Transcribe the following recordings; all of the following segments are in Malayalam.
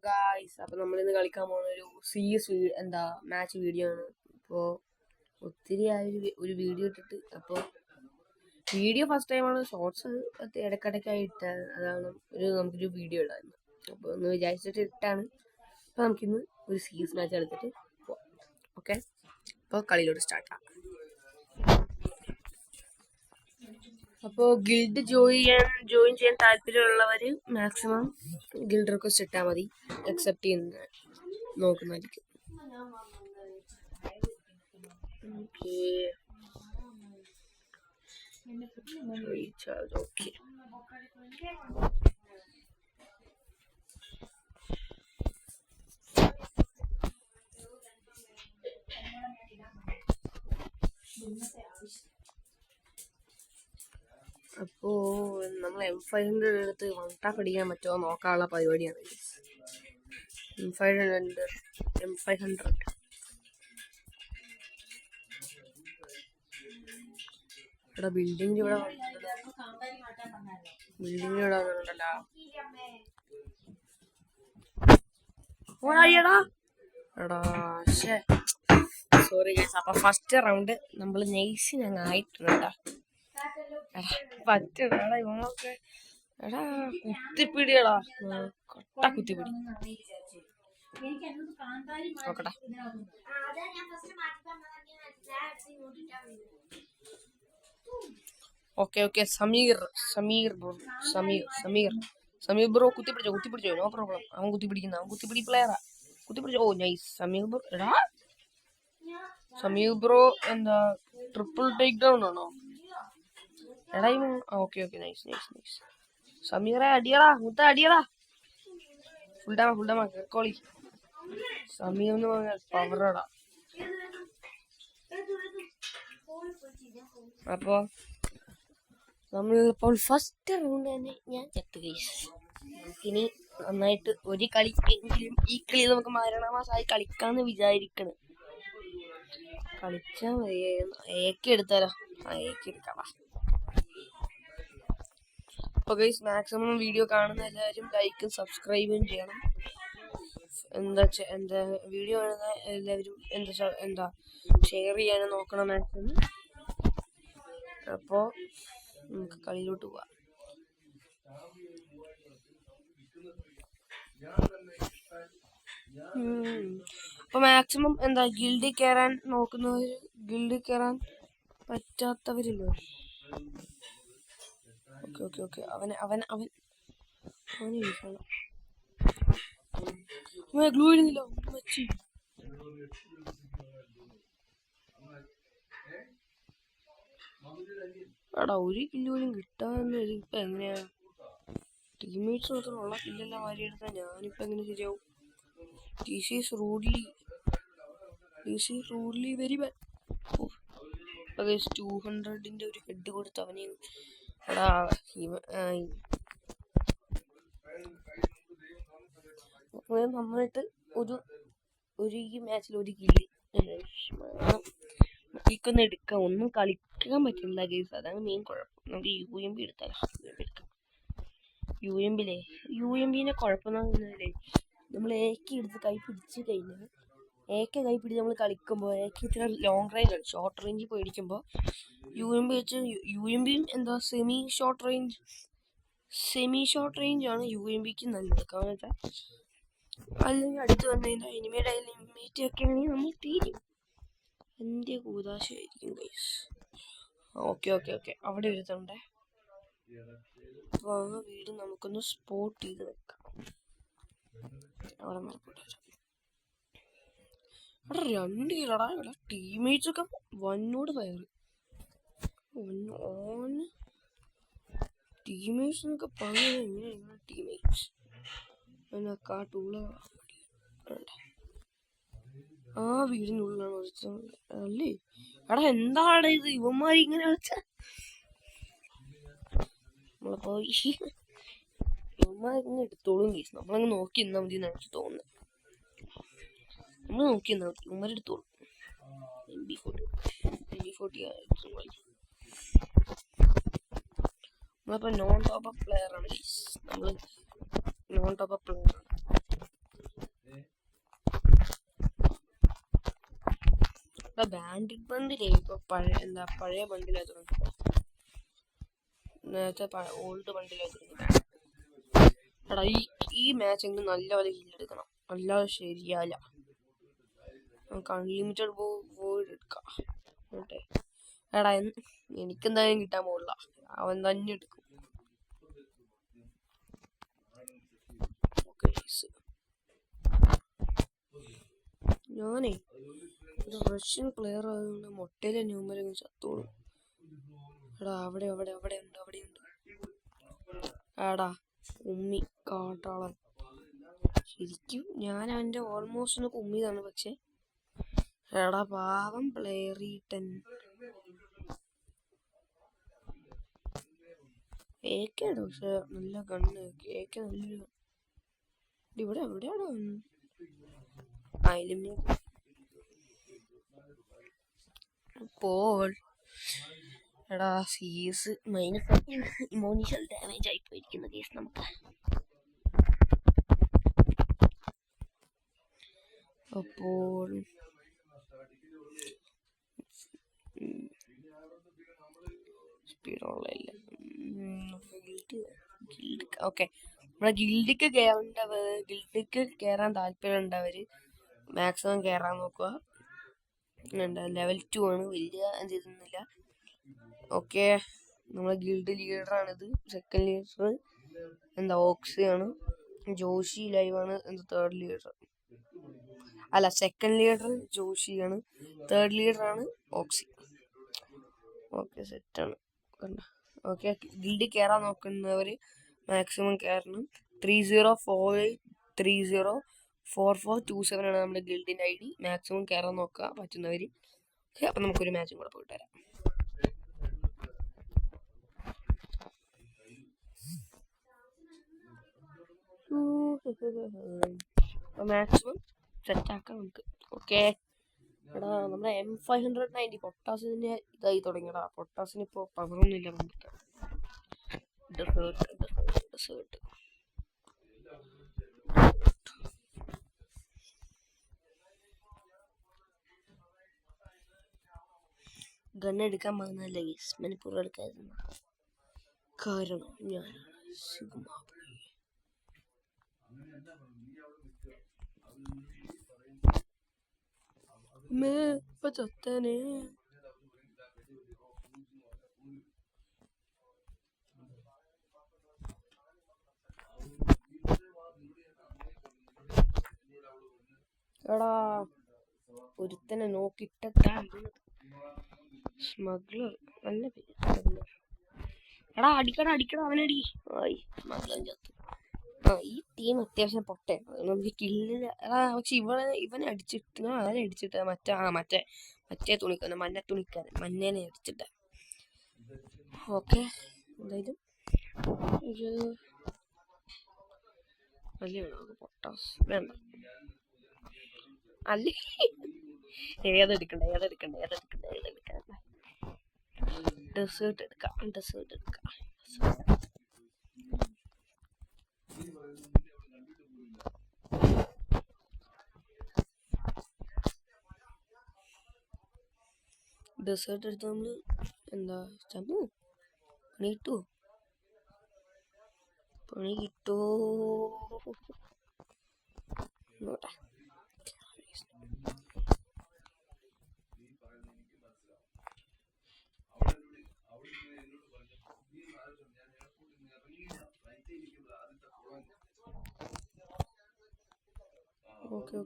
ഗായ്സ്, അപ്പോൾ നമ്മളിന്ന് കളിക്കാൻ പോകുന്ന ഒരു CS മാച്ച് വീഡിയോ ആണ്. അപ്പോൾ ഒത്തിരി ഒരു വീഡിയോ ഇട്ടിട്ട്, അപ്പോൾ വീഡിയോ ഫസ്റ്റ് ടൈമാണ്. ഷോർട്സ് ഇടയ്ക്കിടയ്ക്കായി ഇട്ടാണ്, അതാണ് നമുക്കൊരു വീഡിയോ ഇടായിരുന്നു. അപ്പോൾ ഒന്ന് വിചാരിച്ചിട്ട് ഇട്ടാണ്. അപ്പോൾ നമുക്കിന്ന് ഒരു CS മാച്ച് എടുത്തിട്ട് പോവാം. ഓക്കെ, അപ്പോൾ കളിയിലോട്ട് സ്റ്റാർട്ടാണ്. അപ്പോൾ ഗിൽഡ് ജോയിൻ ചെയ്യാൻ താല്പര്യമുള്ളവർ മാക്സിമം ഗിൽഡ് റിക്വസ്റ്റ് ഇട്ടാൽ മതി. അക്സെപ്റ്റ് ചെയ്യുന്ന നോക്കുന്നതായിരിക്കും. ഓക്കെ, അപ്പോൾ നമ്മൾ M500 എടുത്ത് വൺ ടാപ്പ് അടിക്കാൻ പറ്റുമോ നോക്കാനുള്ള പരിപാടിയാണ്. M500 ഇവിടെ ബിൽഡിംഗ് ഇവിടെ വന്നിട്ടുണ്ടല്ലോ. എടാ സോറി ഗൈസ്. അപ്പൊ ഫസ്റ്റ് റൗണ്ട് നമ്മൾ നൈസിന് അങ്ങ് ആയിട്ടുണ്ട്. പറ്റടാ ഇവങ്ങളൊക്കെ. എടാ കുത്തിപ്പിടിയടാ, കൊട്ട കുത്തിപ്പിടി. നോക്കട്ടെ. ഓക്കെ സമീർ ബ്രോ കുത്തിപ്പിടിച്ചോ, നോ പ്രോബ്ലം. അവൻ കുത്തിപ്പിടി പ്ലെയറാ. കുത്തിപ്പിടിച്ചോ. ഓ നൈസ് സമീർ ബ്രോ. എടാ സമീർ ബ്രോ എന്താ ട്രിപ്പിൾ ടേക്ക് ഡൗൺ ആണോ? എടാ ഓക്കെ നൈസ്. സമീറെ അടിയടാ, അടിയടാ. ഫുൾ ഡാമ കേക്കോളി. സമീർ എന്ന് പറഞ്ഞാൽ പവറടാ. അപ്പൊ നമ്മളിപ്പോൾ ഫസ്റ്റ് റൗണ്ട് തന്നെ ഞാൻ ചത്തു ഗൈസ്. നമുക്കിനി നന്നായിട്ട് ഒരു കളി എങ്കിലും ഈ കളി നമുക്ക് മരണമാസമായി കളിക്കാന്ന് വിചാരിക്കണം. കളിച്ചാൽ മതി. ഏക്കെ എടുത്താലോ? ഏക്കെ എടുക്കാം. അപ്പോൾ ഗൈസ്, മാക്സിമം വീഡിയോ കാണുന്ന എല്ലാവരും ലൈക്കും സബ്സ്ക്രൈബും ചെയ്യണം. എന്താ വീഡിയോ കാണുന്ന എല്ലാവരും എന്താ ഷെയർ ചെയ്യാനും നോക്കണം മാക്സിമം. അപ്പോൾ നമുക്ക് കളിയിലോട്ട് പോവാം. അപ്പോൾ മാക്സിമം ഗിൽഡിൽ കയറാൻ നോക്കുന്നവർ, ഗിൽഡിൽ കയറാൻ പറ്റാത്തവരില്ലോ. ഓക്കെ അവൻ ഗ്ലൂ ഇടുന്നില്ല. എടാ ഒരു കില്ല് പോലും കിട്ടാന്ന്. ഇപ്പൊ എങ്ങനെയാ ടീംമേറ്റ്സ് മാത്രമുള്ള കില്ലെല്ലാം വാരി എടുത്താൽ ഞാനിപ്പോ എങ്ങനെ ശരിയാവും? This is rudely very bad. അത് 200ന്റെ ഒരു ഹെഡ് കൊടുത്ത് അവനെ എടാ നന്നായിട്ട് ഒരു ഈ മാച്ചിൽ ഒരു കില്ല് നമുക്കൊന്ന് എടുക്കാം. ഒന്നും കളിക്കാൻ പറ്റില്ല ഗൈസ്, അതാണ് മെയിൻ കുഴപ്പം. നമുക്ക് UMP എടുത്താൽ UMPനെ കുഴപ്പമെന്നല്ലേ, നമ്മൾ AK എടുത്ത് കൈ പിടിച്ച് കഴിഞ്ഞാൽ നമ്മൾ കളിക്കുമ്പോൾ AK ഇത്ര ലോങ് റേഞ്ച് ആണ്. ഷോർട്ട് റേഞ്ചിൽ പോയി അടിക്കുമ്പോൾ UMP വെച്ച് UMPയും സെമി ഷോർട്ട് റേഞ്ച് ആണ് UMPക്ക് നല്ലത്. കാരണം വെച്ചാൽ അല്ലെങ്കിൽ അടുത്ത് വന്നതിൻ്റെ എനിമിയുടെ ലിമിറ്റ് ഒക്കെ ആണെങ്കിൽ നമ്മൾ തീരും. എൻ്റെ കൂതാശയായിരിക്കും ഗൈസ്. ഓക്കെ അവിടെ ഒരുത്തുണ്ടേ. അപ്പോൾ ആ വീട് നമുക്കൊന്ന് സ്പോട്ട് ചെയ്ത് വെക്കാം. അവിടെ നോക്കട്ടെ. അവിടെ 2 കിലടാ. ഇവിടെ ടീംമേറ്റ്സ് ഒക്കെ വന്നോട് ഫയർ ടീംമേറ്റ്സ് എന്നൊക്കെ പറഞ്ഞത് എങ്ങനെയാണ്? ടീംമേറ്റ്സ് കാട്ടുള്ള ആ വീടിനുള്ളിലാണ് അല്ലേ? എടാ എന്താണ് ഇത്? ഇവന്മാര് ഇങ്ങനെ കളിച്ച നമ്മളിപ്പോ ഇവന്മാരിങ്ങനെ എടുത്തോളും കേസ്. നമ്മളങ്ങ് നോക്കി നിന്നാ മതി എന്നാണ് എനിക്ക് തോന്നുന്നത്. നമ്മൾ നോക്കി നിന്നാ മതി, ഇവന്മാർ എടുത്തോളും. MB40 നമ്മളിപ്പോ നോൺ ടോപ്പ് പ്ലെയർ ആണ് ഗൈസ്. നമ്മള് നോൺ ടോപ്പ് പ്ലെയർ ആണ്. ബാൻഡിഡ് ബണ്ടിലേ ഇപ്പൊ പഴയ ബണ്ടിലായിരുന്നു. നേരത്തെ ഓൾഡ് ബണ്ടിലായിരുന്നു. എടാ ഈ മാച്ച് എങ്കിലും നല്ല പോലെ ഹില്ലെടുക്കണം, അല്ലാതെ ശരിയല്ല. നമുക്ക് അൺലിമിറ്റഡ് പോയിഡ് എടുക്കാം. എടാ എനിക്കെന്തായാലും കിട്ടാൻ പോകില്ല, അവൻ തന്നെ എടുക്കും. ഞാനേ ഒരു റഷ്യൻ പ്ലെയർ ആയതുകൊണ്ട് മൊട്ടയിലെ ന്യൂമരങ്ങ് ചത്തോളും. എടാ അവിടെ ഉണ്ട്. എടാ ഉമ്മി കാട്ടാളൻ. ശരിക്കും ഞാൻ അവന്റെ ഓൾമോസ്റ്റ് ഒന്ന് കുമ്മിയതാണ്, പക്ഷെ എടാ പാവം പ്ലെയറീട്ടൻ. ഏക്കാണ് പക്ഷെ നല്ല കണ്ണ്. ഏക്ക നല്ല ഇവിടെ എവിടെയാണോ അപ്പോൾ എടാ CS -, ഇമോണിഷ്യൽ ഡാമേജ് ആയി പോയിരിക്കുന്ന കേസ് നമുക്ക്. അപ്പോൾ സ്പീഡുള്ള ഓക്കെ, നമ്മുടെ ഗിൽഡിക്ക് കയറാൻ താല്പര്യം ഉണ്ടവര് മാക്സിമം കയറാൻ നോക്കുക. ലെവൽ 2 ആണ്, വലിയ ചെയ്തൊന്നുമില്ല. ഓക്കെ, നമ്മളെ ഗിൽഡ് ലീഡറാണിത്. സെക്കൻഡ് ലീഡർ ഓക്സിയാണ്. ജോഷി ലൈവാണ് തേർഡ് ലീഡർ. അല്ല, സെക്കൻഡ് ലീഡർ ജോഷിയാണ്, തേർഡ് ലീഡറാണ് ഓക്സി. ഓക്കെ, സെറ്റാണ്. ഓക്കെ, ഗിൽഡിൽ കയറാൻ നോക്കുന്നവർ മാക്സിമം കയറണം. 3048304427 ആണ് നമ്മുടെ ഗിൽഡിൻ്റെ ID. മാക്സിമം കയറാൻ നോക്കുക പറ്റുന്നവർ. ഓക്കെ, അപ്പം നമുക്കൊരു മാച്ചും കൂടെ പോയിട്ട് വരാം. മാക്സിമം സെറ്റാക്കാം നമുക്ക്. ഓക്കെ എടാ, നമ്മുടെ M590 പൊട്ടാസിന്റെ ഇതായി തുടങ്ങിയടാ. പൊട്ടാസിന് ഇപ്പോൾ പവറൊന്നുമില്ല നമുക്ക്. ഡെസേർട്ട് ഗണ്ണെടുക്കാൻ പോകുന്നതല്ല ഗീസ്, മണിപ്പൂർ എടുക്കായിരുന്നു. കാരണം ഞാൻ ചത്തനെ. എടാ ഒരുത്തനെ നോക്കിട്ടാ സ്മഗ്ലർ. നല്ല പേര് സ്മഗ്ലർ. എടാ അടിക്കടാ അവനടി. സ്മഗ്ലർ ചത്തു. ഈ ടീം അത്യാവശ്യം പൊട്ടെ, നമുക്ക് കില്ലില്ല. പക്ഷെ ഇവനെ അടിച്ചിട്ട് ആരെ അടിച്ചിട്ട് മറ്റേ തുണിക്കാരൻ, മഞ്ഞേനെ അടിച്ചിട്ട. ഓക്കെ, എന്തായാലും പൊട്ടാസ് വേണ്ട. അല്ലേ ഏതെടുക്കണ്ട. ഡെസേർട്ട് എടുക്കാം. ഡെസേർട്ട് എടുത്ത് നമ്മള് പണി കിട്ടോ നോട്ടെ.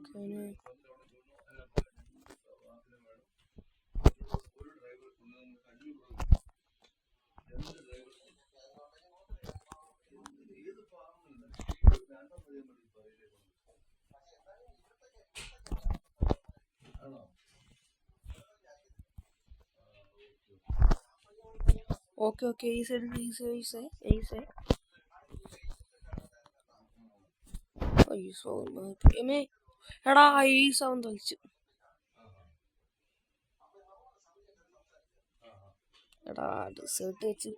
ഓക്കെ എടാ ഈസവൻ തൊലിച്ചു. എടാ ഡെസേർട്ട് വെച്ച്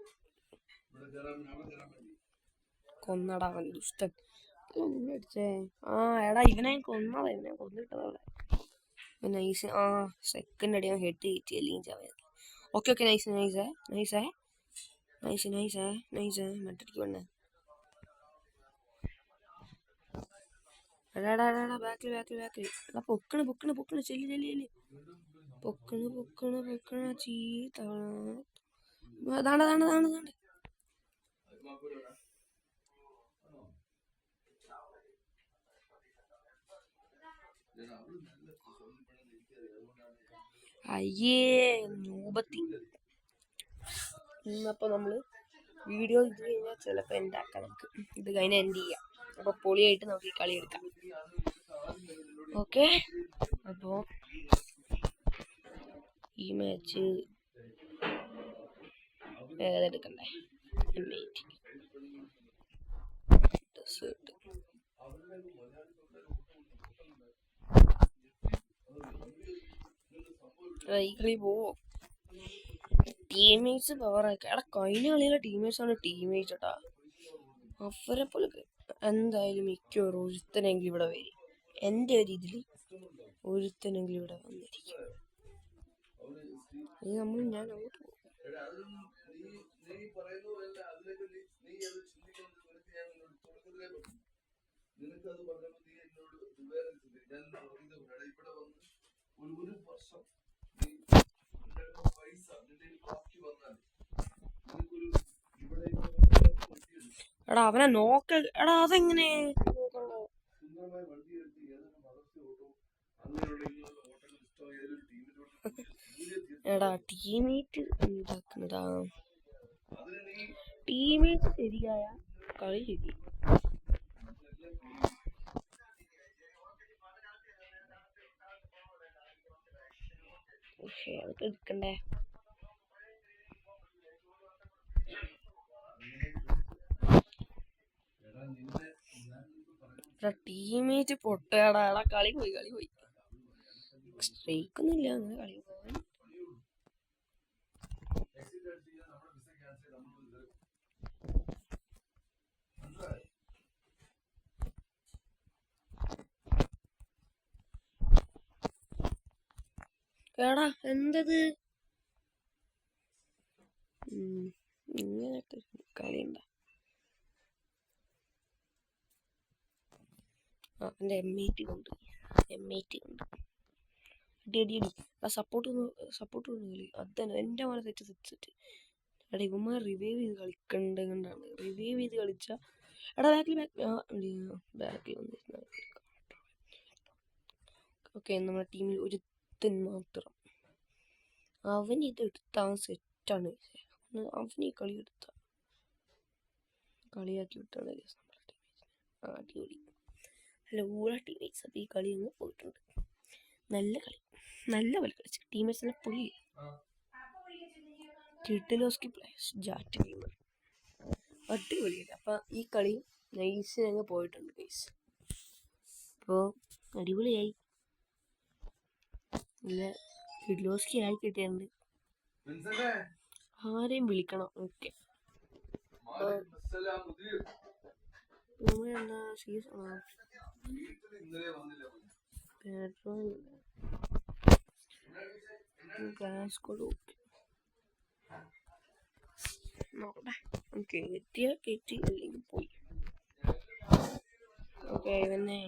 കൊന്നടാ അവൻ ദുഷ്ടൻ. അടിച്ചേ. എടാ ഇവനെ കൊന്നിട്ടതവിടെ. നൈസ്. ആ സെക്കൻഡ് അടി ഞാൻ ഹെഡ് കയറ്റി അല്ലെങ്കിൽ ചവയത്. ഓക്കെ ഓക്കെ നൈസ് നൈസേ നൈസേ നൈസ് നൈസേ നൈസേ മറ്റടിക്ക് വേണ്ടേ. എടാ ബാക്കിൽ ബാക്കിൽ ബാക്കിൽ. എടാ പൊക്കണ് പൊക്കണ് പൊക്കണ് ചെല്ലി ചെല്ലി ചെല്ലി പൊക്കണ് പൊക്കണ് പൊക്കണ ചീത്ത. താണ്ട താണ്ട താണ്ട താണ്ട. അയ്യേ നൂപത്തി. ഇന്നപ്പോൾ നമ്മൾ വീഡിയോ ഇത് കഴിഞ്ഞാൽ ചിലപ്പോൾ എൻ്റെ ആക്കാം. നമുക്ക് ഇത് കഴിഞ്ഞാൽ എൻഡ് ചെയ്യാം. അപ്പോൾ പൊളിയായിട്ട് നമുക്ക് ഈ കളി എടുക്കാം. ഓക്കെ, അപ്പോൾ ഈ മാച്ച് ഏതെടുക്കണ്ടേ? ഈ കളി പോവോ? ടീംമേറ്റ്സ് പവറാക്കി. എടാ കഴിഞ്ഞ കളിയിലെ ടീംമേറ്റ്സ് ആണ് ടീംമേറ്റ്സ് കേട്ടാ. അവരെ പോലെ എന്തായാലും മിക്കവാറും ഒരുത്തനെങ്കിലും ഇവിടെ വരും. എൻ്റെ ഒരു ഇതിൽ ഒരുത്തനെങ്കിലും ഇവിടെ വന്നിരിക്കും. അത് ഞാൻ അങ്ങോട്ട് പോകും. എടാ അവനെ നോക്ക. എടാ അതെങ്ങനെ? എടാ ടീമേറ്റ് ഉണ്ടാക്കുന്നതാ. ടീമേറ്റ് ശരിയായ കളി ശരി. പക്ഷേ അതൊക്കെ എടുക്കണ്ടേ? ടീമേറ്റ് പൊട്ടയാടാ. എടാ കളി പോയി കളി പോയി. സ്ട്രൈക്കൊന്നുമില്ല അങ്ങനെ കളി പോകാൻ. എടാ എന്തത് ഇങ്ങനത്തെ കളിയുണ്ട? എൻ്റെ M80 കൊണ്ട് അടി അടി അടി. ആ സപ്പോർട്ട് കളി അത് തന്നെ എൻ്റെ മോനെ സെറ്റ്. എടാ ഇവന്മാർ റിവൈവ് ചെയ്ത് കളിക്കണ്ട കണ്ടാണ്. റിവൈവ് ചെയ്ത് കളിച്ച എടാ ബാക്കിൽ വന്നിരുന്ന. ഓക്കെ, നമ്മുടെ ടീമിൽ ഒരുത്തൻ മാത്രം. അവൻ ഇത് എടുത്ത അവൻ സെറ്റാണ്. അവൻ ഈ കളി എടുത്ത കളിയാക്കി വിട്ടാണ് നമ്മുടെ ടീമേറ്റ്സ്. അടിപൊളി. അല്ല ഊള ടീമേറ്റ്സ്. അപ്പോൾ ഈ കളി അങ്ങ് പോയിട്ടുണ്ട്. നല്ല കളി, നല്ല പോലെ കളിച്ചു. ടീമേറ്റ്സിനെ പൊളി. കിട്ടിലോസ്കി പ്ലേയേഴ്സ് ജാറ്റ് ഗെയിമർ അടിപൊളിയല്ല. അപ്പം ഈ കളി നൈസിന് അങ്ങ് പോയിട്ടുണ്ട് ഗൈസ്. അപ്പോൾ അടിപൊളിയായി. നല്ല കിഡിലോസ്കി ആയി കിട്ടിയിട്ടുണ്ട്. ആരെയും വിളിക്കണം. ഓക്കെ, എന്താ സീസൺ നോക്കട്ടെ. കയറ്റി അല്ലെങ്കിൽ പോയി. ഓക്കെ, ഇവന്നെ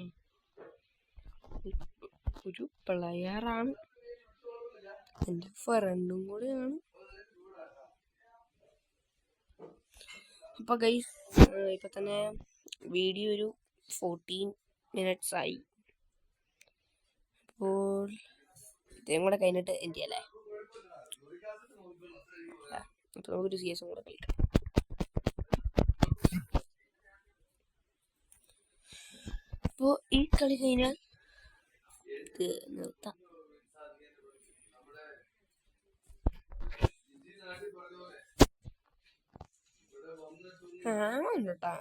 ഒരു പ്ലെയറാണ്. എൻ്റെ ഫ്രണ്ടും കൂടെയാണ്. അപ്പോൾ ഗൈസ് ഇപ്പം തന്നെ വീഡിയോ ഒരു 14 minutes ആയി. അപ്പോൾ ഇത്രയും കൂടെ കഴിഞ്ഞിട്ട് എൻഡ് ചെയ്യല്ലേ? അപ്പോൾ നമുക്കൊരു CS കൂടെ കളിക്കാം. അപ്പോൾ ഈ കളി കഴിഞ്ഞാൽ നിർത്താം. കേട്ടാ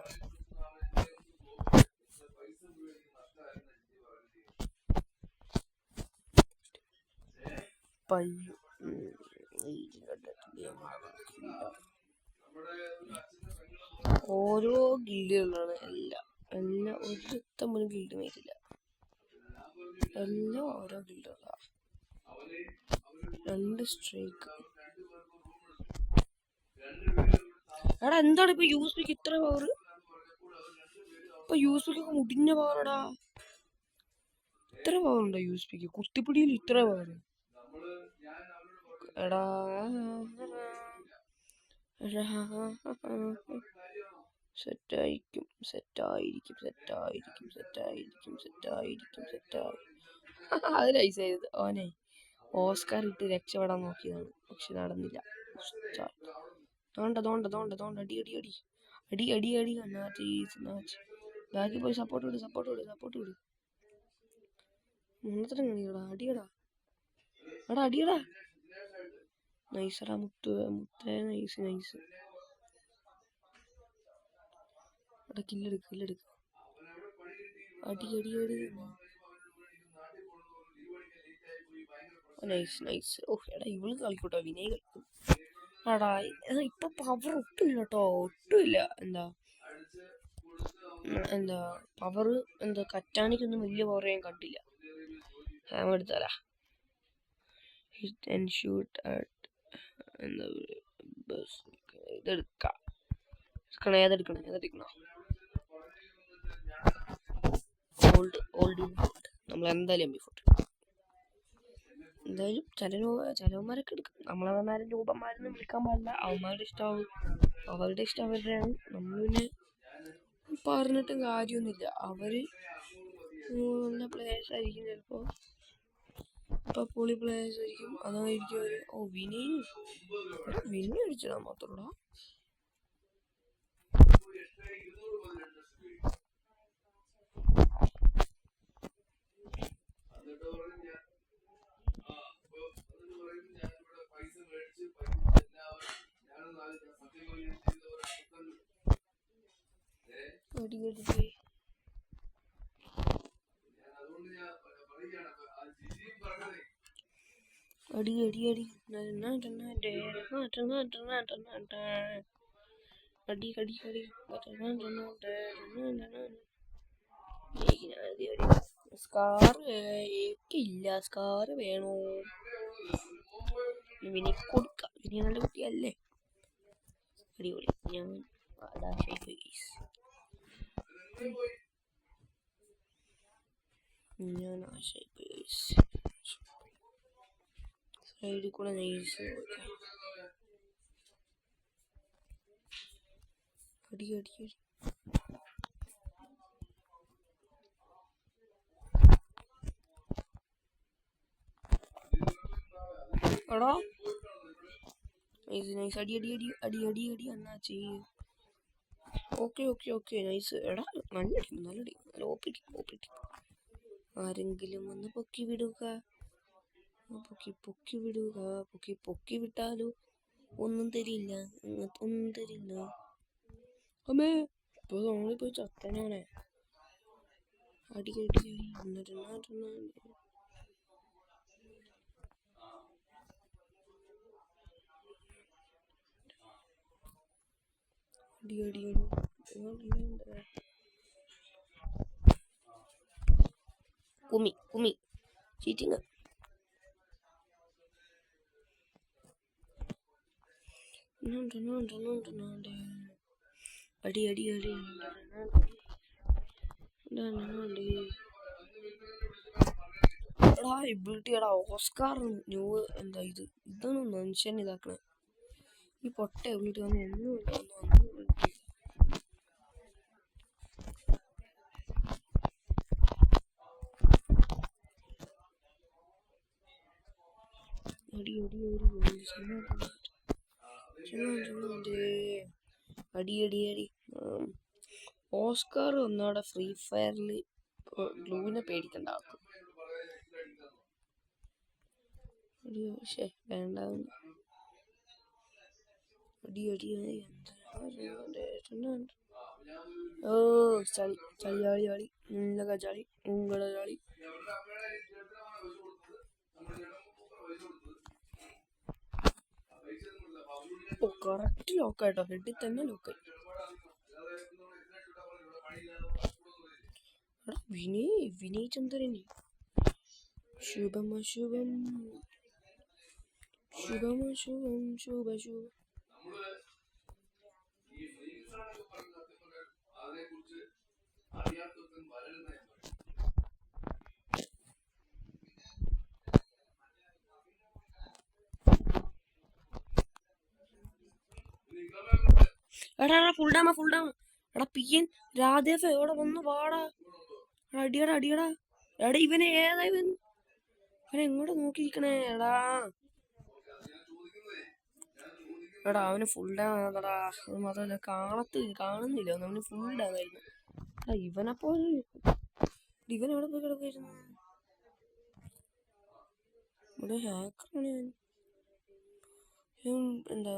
ഓരോ ഗിൽഡുകളാണ്. എല്ലാം ഒരുത്തം പോലും ഗിൽഡ് മേറ്റില്ല. എല്ലാം ഓരോ ഗിൽഡറാ. 2 സ്ട്രൈക്ക്. എടാ എന്താണ് ഇപ്പൊ യൂസ്പിക്ക് ഇത്ര പവർ? ഇപ്പൊ യൂസ്പിക്കൊക്കെ മുടിഞ്ഞ പവറടാ. ഇത്ര പവർ ഉണ്ടോ യൂസ്പിക്ക്? കുത്തിപ്പിടിയിൽ ഇത്ര പവർ? എടാ സെറ്റായിരിക്കും. അത് നൈസായത്. ഓനെ ഓസ്കാർ ഇട്ട് രക്ഷപ്പെടാൻ നോക്കിയതാണ്, പക്ഷെ നടന്നില്ല. അടി. ബാക്കി പോയി സപ്പോർട്ട് വിട്. മുന്നത്ര കളിയടാ, അടിയടാ. നൈസറാ മുത്തേ, നൈസ്. എടാ കില്ലെടുക്ക. അടി. നൈസ്. ഓ എടാ ഇവള് കളിക്കൂട്ടോ, വിനയ് കളിക്കും. എടാ ഇപ്പൊ പവർ ഒട്ടുമില്ല കേട്ടോ, ഒട്ടുമില്ല. എന്താ പവർ കറ്റാനിക്കൊന്നും വലിയ പവർ ഞാൻ കണ്ടില്ല. ഹാമർ എടുത്താലാ ഹിറ്റ് ആൻഡ് ഷൂട്ട് ഇതെടുക്കണം. ഓൾഡ് നമ്മൾ എന്തായാലും എന്തായാലും ചിലവന്മാരൊക്കെ എടുക്കും. നമ്മളവന്മാരും രൂപന്മാരൊന്നും വിളിക്കാൻ പാടില്ല. അവന്മാരുടെ ഇഷ്ടമാവും, അവരുടെ ഇഷ്ടം അവരുടെയാണ്. നമ്മൾ പിന്നെ പറഞ്ഞിട്ടും കാര്യമൊന്നുമില്ല. അവര് നല്ല പ്ലേയേഴ്സ് ആയിരിക്കും, ചിലപ്പോ ഇപ്പൊ പൊളി പ്ലേയേഴ്സ് ആയിരിക്കും. അതായിരിക്കും അവര്. ഓ വിനി അടിച്ചിടാൻ മാത്രമല്ല. അടി. സ്കാർ വേണോ? വിനി കൊടുക്കാം, വിനി നല്ല കുട്ടിയല്ലേ. അടിപൊളി. ഞാൻ സൈഡിൽ കൂടെ നൈസ്. അടി. എടാ നൈസ്. അടി അണ്ണാച്ചി. Okay nice. എടാ നല്ല ടീം. ആരെങ്കിലും ഒന്ന് പൊക്കി വിടുക. പൊക്കി വിട്ടാലോ ഒന്നും തരില്ല. അമ്മേ ഇപ്പൊ നമ്മള് പോയി ചത്തനാണേ. അടി. കുമി ചീറ്റിങ്. അടി. എടാ എബിലിറ്റി എടാ ഓസ്കാർ ന്യൂ ഇതൊന്നും മനുഷ്യൻ ഇതാക്കണേ. ഈ പൊട്ട എബിലിറ്റി ഒന്നുമില്ല. അടി. ഓസ്കാർ ഒന്നോടെ ഫ്രീ ഫയറിൽ ഗ്ലൂവിനെ പേടിക്കണ്ട ആക്കും. വേണ്ട. അടി. ഓ ചളി ഉങ്ങളെ ചളി. ഓ കറക്റ്റ് ലോക്കായിട്ടോ, ഹെഡിൽ തന്നെ ലോക്കായി. വിനയ് ചന്ദ്രന് ശുഭം ശുഭം ശുഭം ശുഭം ശുഭ ശുഭ. എടാ ഫുൾ ഡാമ എടാ പിയൻ രാധേഫ് എവിടെ വന്നു പാടാ. അടിയടാ അടിയടാ. എടാ ഇവനെ ഏതാ ഇവൻ എങ്ങോട്ട് നോക്കിയിരിക്കണേ. എടാ അവന് ഫുൾ ഡാം ആണെടാ. അത് മാത്രമല്ല കാണുന്നില്ല അവന് ഫുൾ ഡാം ആയിരുന്നു. ഇവനപ്പോ ഇവൻ എവിടെ പോയി കിടക്കായിരുന്നു. ഇവിടെ ഹാക്കറാണ് ഇവൻ. എന്താ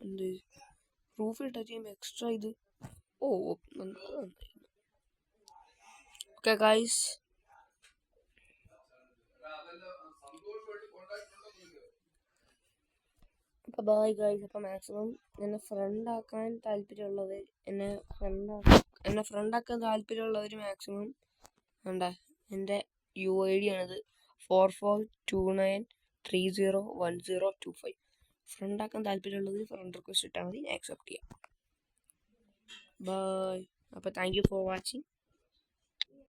എന്ത് റൂഫിൽ ടച്ച് ചെയ്യുമ്പോൾ എക്സ്ട്രാ ഇത്. ഓ നന്നായിരുന്നു. ഓക്കെ ഗൈസ്, അപ്പോൾ ബൈ ഗൈസ്. അപ്പോൾ മാക്സിമം എന്നെ ഫ്രണ്ടാക്കാൻ താല്പര്യമുള്ളവർ മാക്സിമം വേണ്ട എൻ്റെ UID ആണിത് 4429301025. ഫ്രണ്ടാക്കാൻ താല്പര്യമുള്ളത് ഫ്രണ്ട് റിക്വസ്റ്റ് ഇട്ടാൽ മതി, ഞാൻ ആക്സെപ്റ്റ് ചെയ്യാം. ബൈ. അപ്പോൾ താങ്ക് യു ഫോർ വാച്ചിങ്.